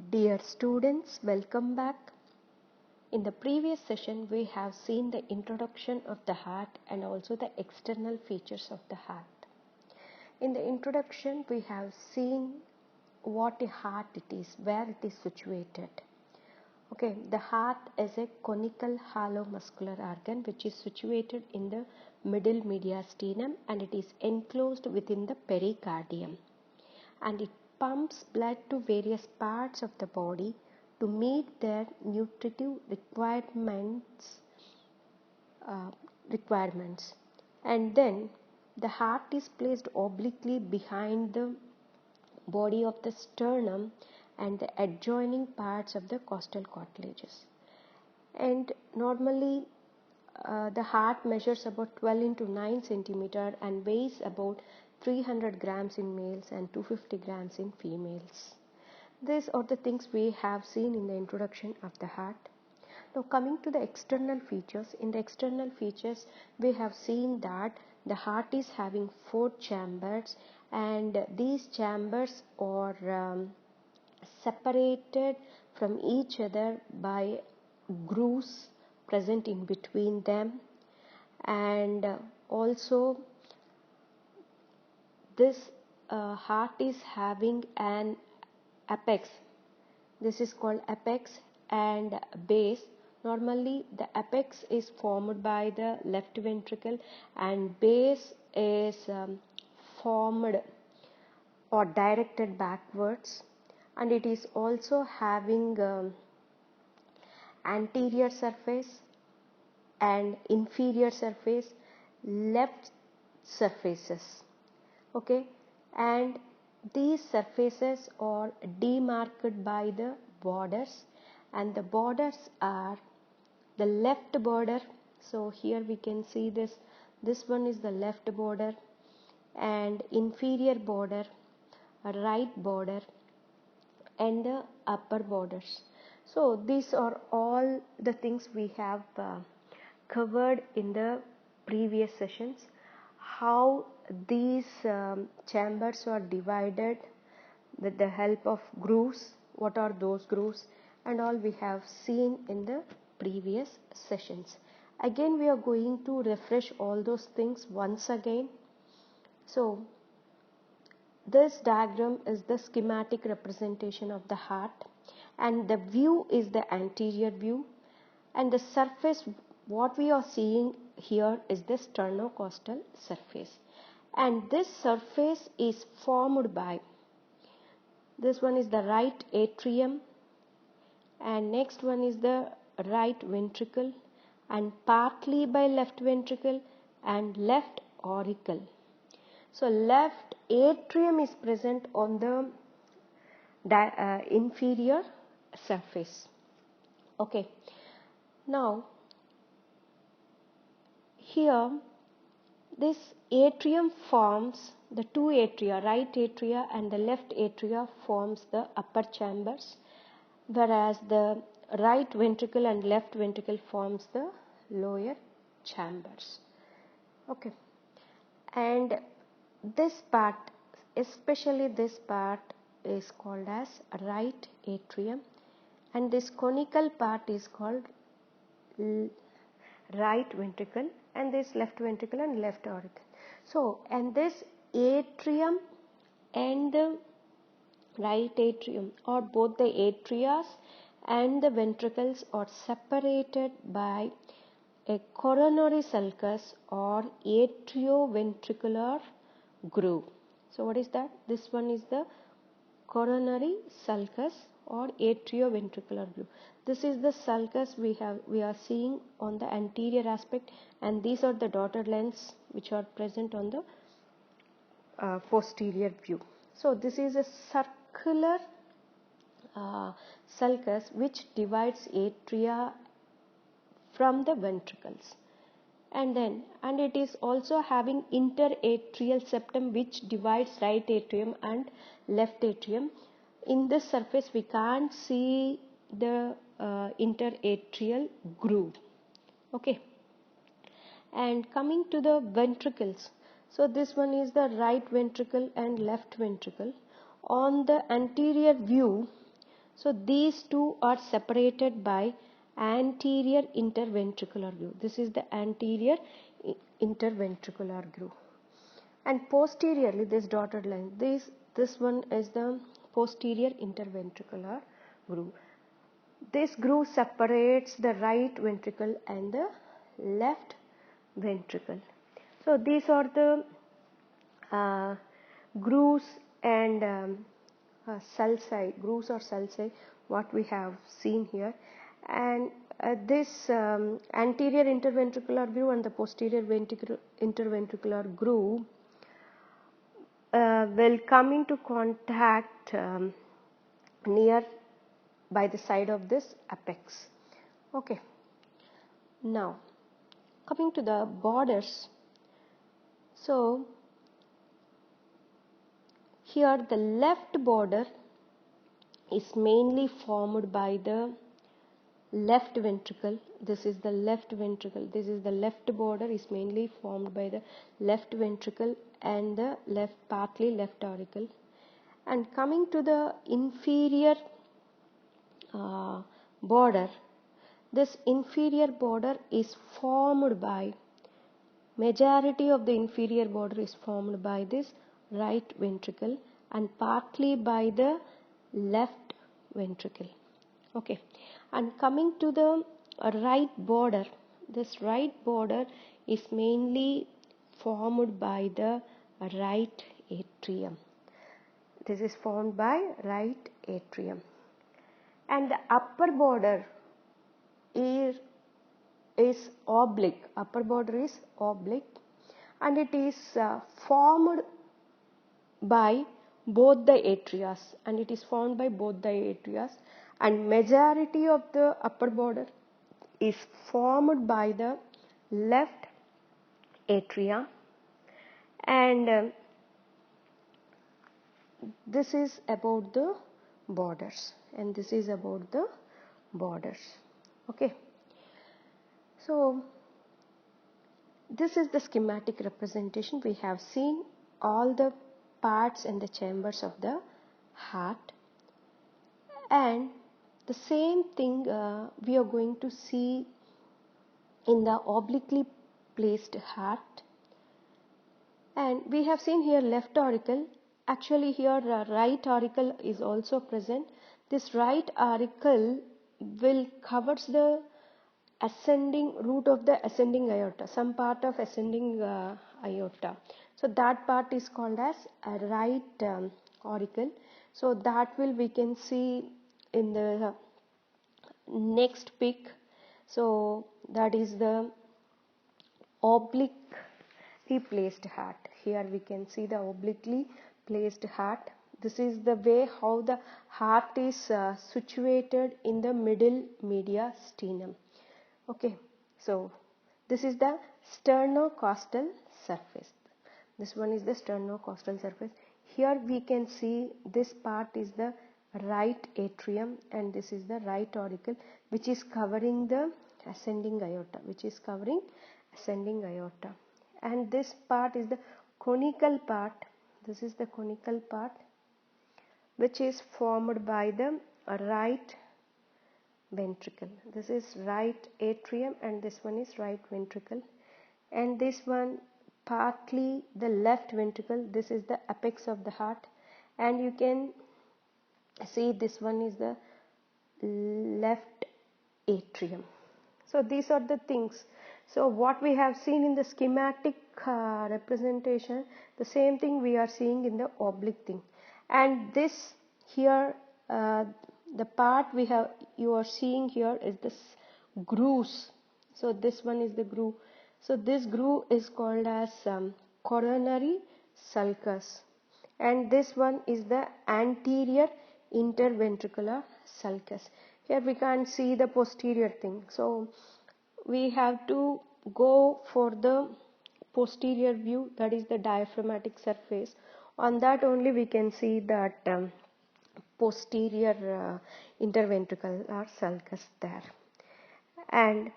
Dear students, welcome back. In the previous session, we have seen the introduction of the heart and also the external features of the heart. In the introduction, we have seen what a heart it is, where it is situated. Okay, the heart is a conical hollow muscular organ which is situated in the middle mediastinum and it is enclosed within the pericardium. And it pumps blood to various parts of the body to meet their nutritive requirements. And then the heart is placed obliquely behind the body of the sternum and the adjoining parts of the costal cartilages. And normally the heart measures about 12 into 9 centimeter and weighs about 300 grams in males and 250 grams in females. These are the things we have seen in the introduction of the heart. Now coming to the external features, in the external features we have seen that the heart is having 4 chambers and these chambers are separated from each other by grooves present in between them, and also this heart is having an apex. This is called apex and base. Normally the apex is formed by the left ventricle and base is formed or directed backwards, and it is also having anterior surface and inferior surface, left surfaces. Okay, and these surfaces are demarcated by the borders, and the borders are the left border. So here we can see this one is the left border and inferior border, right border and the upper borders. So these are all the things we have covered in the previous sessions. How these chambers are divided with the help of grooves, what are those grooves, and all we have seen in the previous sessions. Again we are going to refresh all those things once again. So this diagram is the schematic representation of the heart, and the view is the anterior view, and the surface what we are seeing here is the sternocostal surface, and this surface is formed by, this one is the right atrium and next one is the right ventricle and partly by left ventricle and left auricle. So left atrium is present on the inferior surface. Okay, now here this atrium forms the two atria, right atria and the left atria forms the upper chambers, whereas the right ventricle and left ventricle forms the lower chambers. Okay, and this part, especially this part, is called as right atrium, and this conical part is called right ventricle, and this left ventricle and left auricle. So, and this atrium and the right atrium, or both the atrias and the ventricles, are separated by a coronary sulcus or atrioventricular groove. So what is that? This one is the coronary sulcus or atrioventricular groove. This is the sulcus we are seeing on the anterior aspect, and these are the dotted lines which are present on the posterior view. So this is a circular sulcus which divides atria from the ventricles, and it is also having interatrial septum which divides right atrium and left atrium. In this surface we can't see the interatrial groove. Okay, and coming to the ventricles, so this one is the right ventricle and left ventricle. On the anterior view, So these two are separated by anterior interventricular groove. This is the anterior interventricular groove. And posteriorly, this dotted line, this one is the posterior interventricular groove. This groove separates the right ventricle and the left ventricle. So these are the grooves and sulci, grooves or sulci, what we have seen here. And this anterior interventricular groove and the posterior interventricular groove will come into contact near by the side of this apex. Okay. Now coming to the borders. So here the left border is mainly formed by the left ventricle. This is the left ventricle. This is the left border is mainly formed by the left ventricle and the partly left auricle. And coming to the inferior border, this inferior border is formed by, majority of the inferior border is formed by this right ventricle and partly by the left ventricle. Okay. And coming to the right border, this right border is mainly formed by the right atrium. This is formed by right atrium. And the upper border is oblique. Upper border is oblique and it is formed by both the atrias, and it is formed by both the atrias, and majority of the upper border is formed by the left atria, and this is about the borders, and this is about the borders. Okay, so this is the schematic representation. We have seen all the parts and the chambers of the heart, and the same thing we are going to see in the obliquely placed heart. And we have seen here left auricle. Actually here right auricle is also present. This right auricle will covers the ascending root of the ascending aorta, some part of ascending aorta. So that part is called as a right auricle. So that we can see in the next pic. So that is the obliquely placed heart. Here we can see the obliquely placed heart. This is the way how the heart is situated in the middle mediastinum. Okay, so this is the sternocostal surface. This one is the sternocostal surface. Here we can see this part is the right atrium, and this is the right auricle, which is covering the ascending aorta, and this part is the conical part. This is the conical part, which is formed by the right ventricle. This is right atrium and this one is right ventricle, and this one partly the left ventricle. This is the apex of the heart, and you can see this one is the left atrium. So these are the things. So what we have seen in the schematic representation, the same thing we are seeing in the oblique thing. And this here the part you are seeing here is this grooves. So this one is the groove. So this groove is called as coronary sulcus, and this one is the anterior interventricular sulcus. Here we can't see the posterior thing, so we have to go for the posterior view, that is the diaphragmatic surface. On that only we can see that posterior interventricular sulcus there. And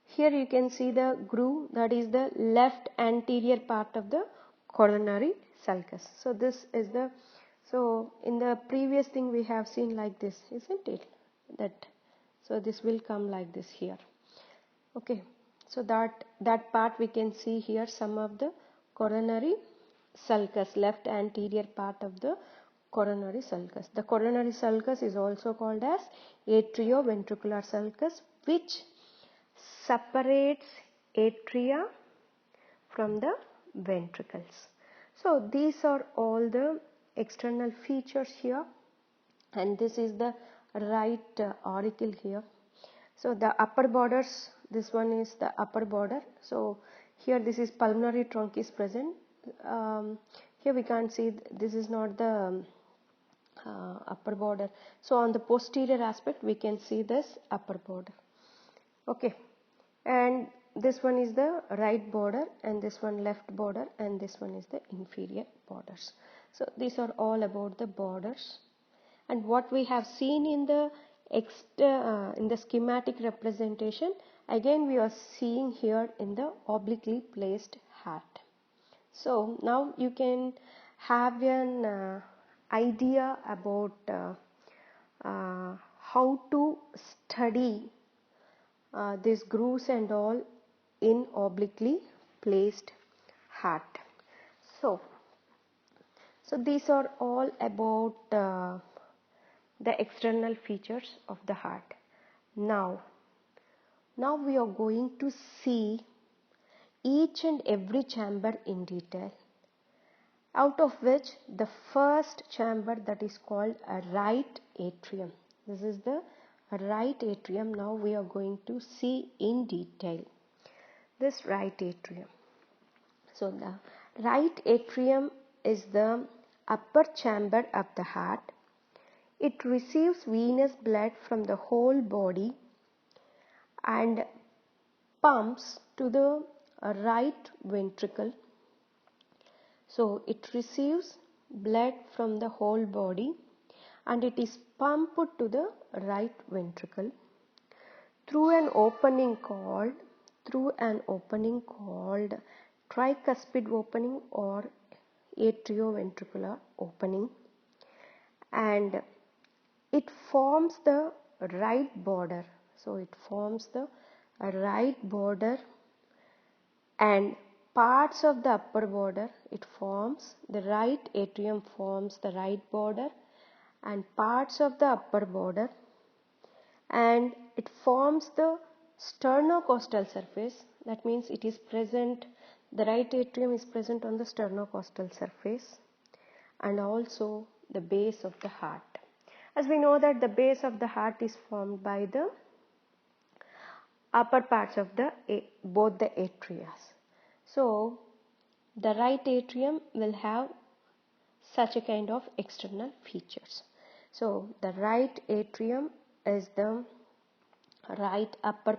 here you can see the groove, that is the left anterior part of the coronary sulcus. So this is the So in the previous thing we have seen like this, isn't it? So this will come like this here. Okay, so that part we can see here, some of the coronary sulcus, left anterior part of the coronary sulcus. The coronary sulcus is also called as atrioventricular sulcus, which separates atria from the ventricles. So these are all the external features here, and this is the right auricle here. So the upper borders, this one is the upper border. So here this is pulmonary trunk is present. Here we can't see, this is not the upper border. So on the posterior aspect we can see this upper border. Okay, and this one is the right border, and this one left border, and this one is the inferior borders. So these are all about the borders. And what we have seen in the schematic representation, again we are seeing here in the obliquely placed heart. So now you can have an idea about how to study these grooves and all in obliquely placed heart. So these are all about the external features of the heart. Now we are going to see each and every chamber in detail, out of which the first chamber, that is called a right atrium. This is the right atrium. Now we are going to see in detail this right atrium. So the right atrium is the upper chamber of the heart. It receives venous blood from the whole body and pumps to the right ventricle. So it receives blood from the whole body and it is pumped to the right ventricle through an opening called tricuspid opening or atrioventricular opening, and it forms the right border. So it forms the right border and parts of the upper border. It forms the right atrium, forms the right border and parts of the upper border, and it forms the sternocostal surface. That means it is present, the right atrium is present on the sternocostal surface and also the base of the heart. As we know that the base of the heart is formed by the upper parts of both the atria. So the right atrium will have such a kind of external features. So the right atrium is the right upper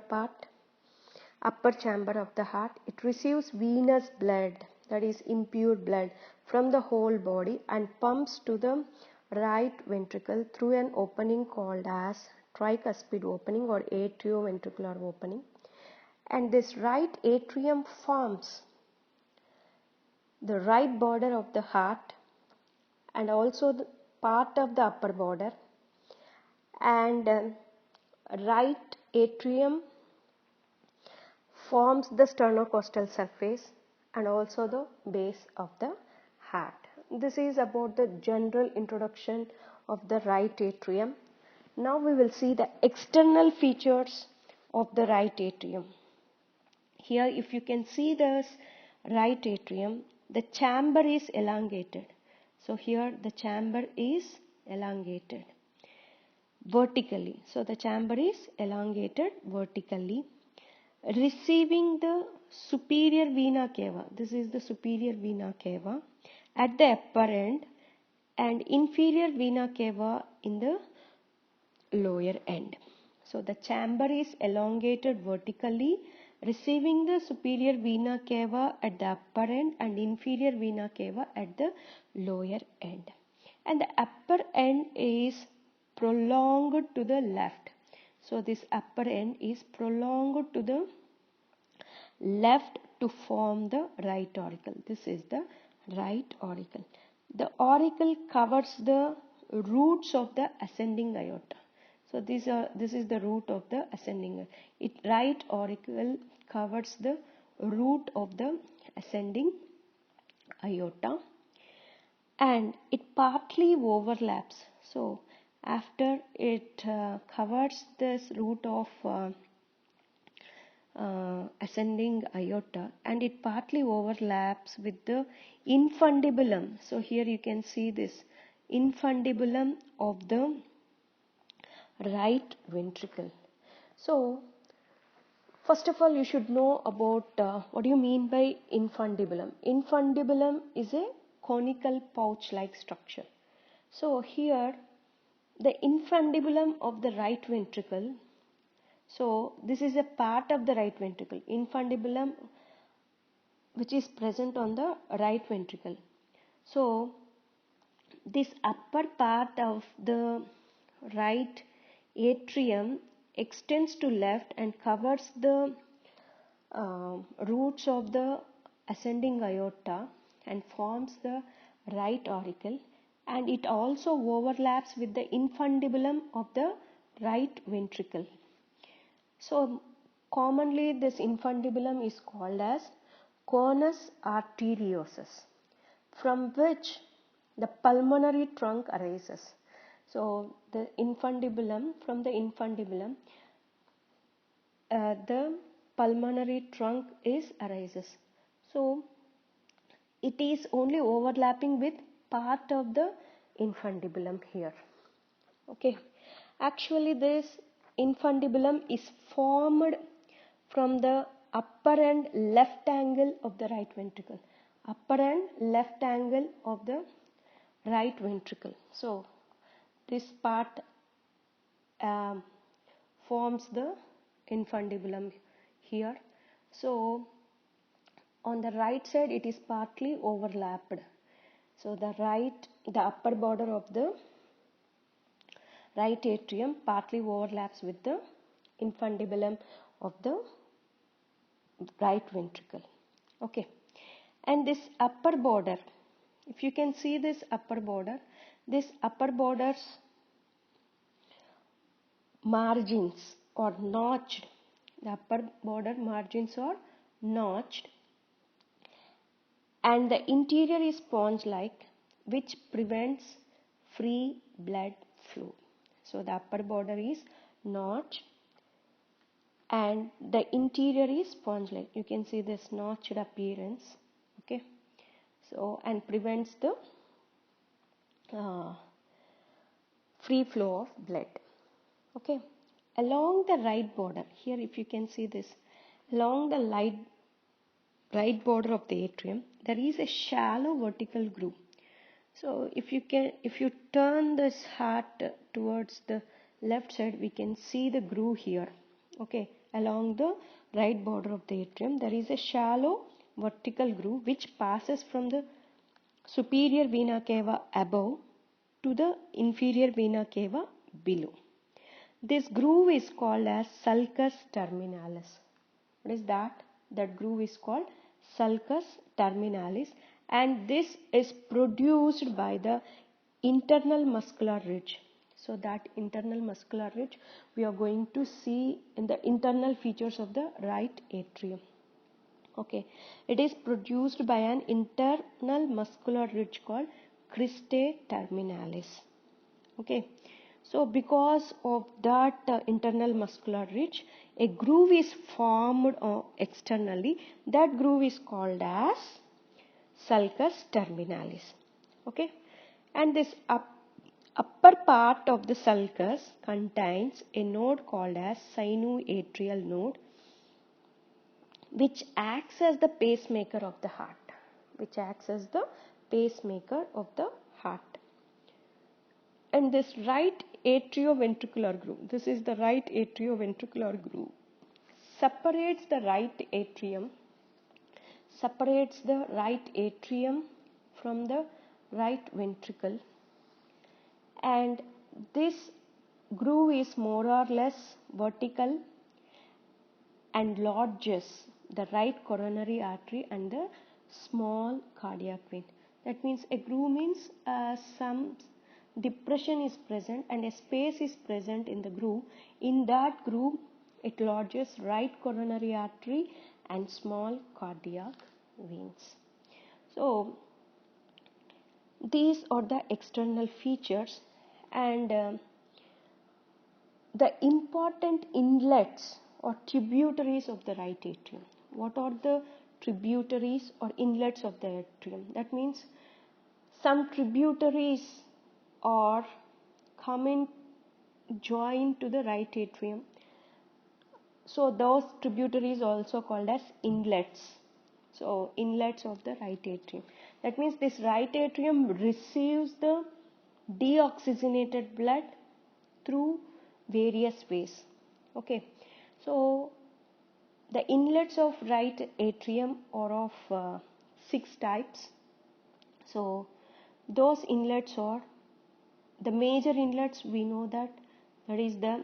chamber of the heart. It receives venous blood, that is impure blood, from the whole body and pumps to the right ventricle through an opening called as tricuspid opening or atrioventricular opening. And this right atrium forms the right border of the heart and also the part of the upper border, and right atrium forms the sternocostal surface and also the base of the heart. This is about the general introduction of the right atrium. Now we will see the external features of the right atrium. Here if you can see this right atrium, the chamber is elongated. So here the chamber is elongated vertically. So the chamber is elongated vertically, receiving the superior vena cava. This is the superior vena cava at the upper end and inferior vena cava in the lower end. So the chamber is elongated vertically, receiving the superior vena cava at the upper end and inferior vena cava at the lower end. And the upper end is prolonged to the left. So this upper end is prolonged to the left to form the right auricle. This is the right auricle. the auricle covers the roots of the ascending aorta. So this is the root of the ascending. Right auricle covers the root of the ascending aorta, and it partly overlaps. So after it covers this root of ascending aorta, and it partly overlaps with the infundibulum. So here you can see this infundibulum of the right ventricle. So first of all, you should know about what do you mean by infundibulum. Infundibulum is a conical pouch-like structure. So here the infundibulum of the right ventricle, so this is a part of the right ventricle, infundibulum, which is present on the right ventricle. So this upper part of the right atrium extends to left and covers the roots of the ascending aorta and forms the right auricle, and it also overlaps with the infundibulum of the right ventricle. So commonly this infundibulum is called as conus arteriosus, from which the pulmonary trunk arises. So the infundibulum, from the infundibulum, the pulmonary trunk arises. So it is only overlapping with part of the infundibulum here. Okay, actually this infundibulum is formed from the upper and left angle of the right ventricle. Upper and left angle of the right ventricle. So this part forms the infundibulum here. So on the right side it is partly overlapped. So the upper border of the right atrium partly overlaps with the infundibulum of the right ventricle. Okay, and this upper border, if you can see this upper border's margins are notched. The upper border margins are notched, and the interior is sponge-like, which prevents free blood flow. So the upper border is notched and the interior is sponge-like. You can see this notched appearance. Okay, so and prevents the free flow of blood. Okay, along the right border, here if you can see this, along the right border of the atrium, there is a shallow vertical groove. So if you turn this heart towards the left side, we can see the groove here. Okay, along the right border of the atrium, there is a shallow vertical groove which passes from the superior vena cava above to the inferior vena cava below. This groove is called as sulcus terminalis. What is that? That groove is called sulcus terminalis, and this is produced by the internal muscular ridge. So that internal muscular ridge we are going to see in the internal features of the right atrium. Okay, it is produced by an internal muscular ridge called cristae terminalis. Okay, so because of that internal muscular ridge, a groove is formed externally. That groove is called as sulcus terminalis. Okay, and this upper part of the sulcus contains a node called as sinoatrial node, which acts as the pacemaker of the heart. And this right atrioventricular groove, this is the right atrioventricular groove, separates the right atrium from the right ventricle, and this groove is more or less vertical and lodges the right coronary artery and the small cardiac vein. That means a groove means some depression is present and a space is present in the groove. In that groove, it lodges right coronary artery and small cardiac veins. So these are the external features, and the important inlets or tributaries of the right atrium. What are the tributaries or inlets of the atrium? That means some tributaries are joined to the right atrium. So those tributaries are also called as inlets. So inlets of the right atrium. That means this right atrium receives the deoxygenated blood through various ways. Okay. So the inlets of right atrium are of 6 types. So those inlets are the major inlets. We know that is the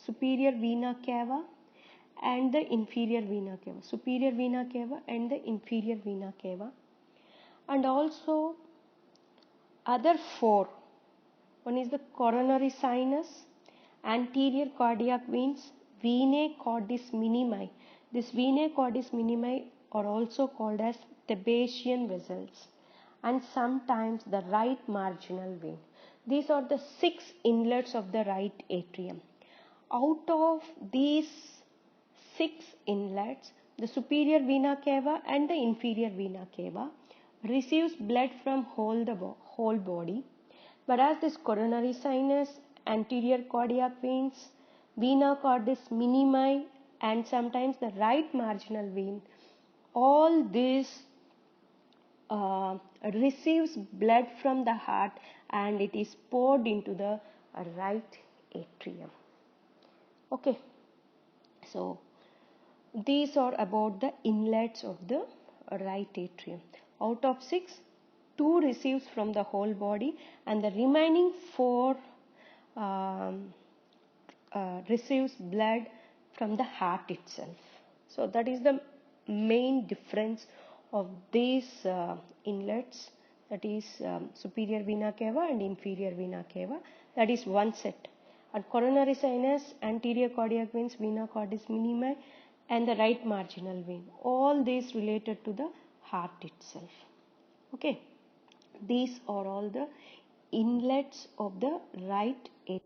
superior vena cava and the inferior vena cava. Superior vena cava and the inferior vena cava. And also other 4. One is the coronary sinus, anterior cardiac veins, venae cordis minimi. These venae cordis minimi are also called as Thebasian vessels, and sometimes the right marginal vein. These are the 6 inlets of the right atrium. Out of these 6 inlets, the superior vena cava and the inferior vena cava receives blood from whole body, whereas this coronary sinus, anterior cardiac veins, vena cordis minimi, and sometimes the right marginal vein, all these receives blood from the heart and it is poured into the right atrium. Okay, so these are about the inlets of the right atrium. Out of 6, 2 receives from the whole body and the remaining 4 receives blood from the heart itself. So that is the main difference of these inlets, that is superior vena cava and inferior vena cava. That is one set. And coronary sinus, anterior cardiac veins, vena cordis minimi, and the right marginal vein. All these related to the heart itself. Okay. These are all the inlets of the right atrium.